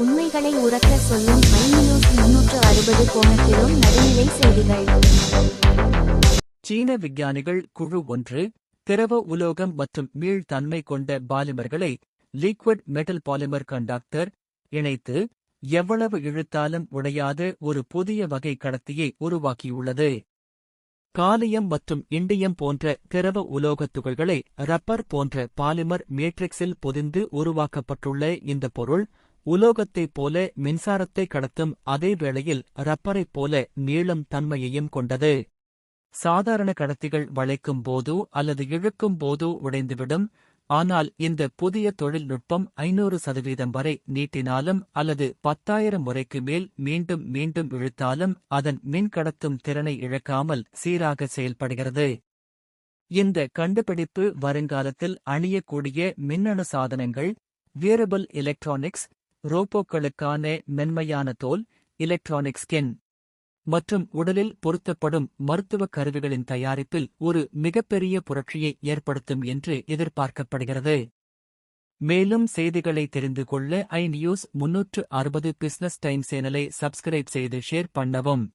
உண்மைகளை உரக்க சொல்லும் ஐநியூஸ் 360 கோணத்திலும் நடுநிலை செய்திகள். சீன விஞ்ஞானிகள் குழு ஒன்று திரவ உலோகம் மற்றும் மீள்தன்மை கொண்ட பாலிமர்களை லிக்விட் மெட்டல் பாலிமர் கண்டக்டர் இணைத்து எவ்வளவு இழுத்தாலும் உடையாத ஒரு புதிய வகை கடத்தியை உருவாக்கியுள்ளது. காலியம் மற்றும் இண்டியம் போன்ற திரவ உலோகத் துகள்களை ரப்பர் போன்ற பாலிமர் மேட்ரிக்ஸில் பொதிந்து உருவாக்கப்பட்டுள்ள இந்த பொருள் உலோகத்தைப் போல மின்சாரத்தை கடத்தும் அதே வேளையில் ரப்பரைப் போல நீளும் தன்மையையும் கொண்டது. சாதாரண கடத்திகள் வளைக்கும் போதோ அல்லது இழுக்கும் போதோ உடைந்துவிடும். ஆனால் இந்த புதிய தொழில்நுட்பம் 500% வரை நீட்டினாலும் அல்லது 10,000 முறைக்கு மேல் மீண்டும் மீண்டும் இழுத்தாலும் அதன் மின்கடத்தும் திறனை இழக்காமல் சீராக செயல்படுகிறது. இந்த கண்டுபிடிப்பு வருங்காலத்தில் அணியக்கூடிய மின்னணு சாதனங்கள், வியரபிள் எலக்ட்ரானிக்ஸ், ரோபோக்களுக்கான மென்மையான தோல், எலக்ட்ரானிக் ஸ்கின் மற்றும் உடலில் பொருத்தப்படும் மருத்துவக் கருவிகளின் தயாரிப்பில் ஒரு மிகப்பெரிய புரட்சியை ஏற்படுத்தும் என்று எதிர்பார்க்கப்படுகிறது. மேலும் செய்திகளை தெரிந்து கொள்ள ஐநியூஸ் 360 பிசினஸ் டைம் சேனலை சப்ஸ்கிரைப் செய்து ஷேர் பண்ணவும்.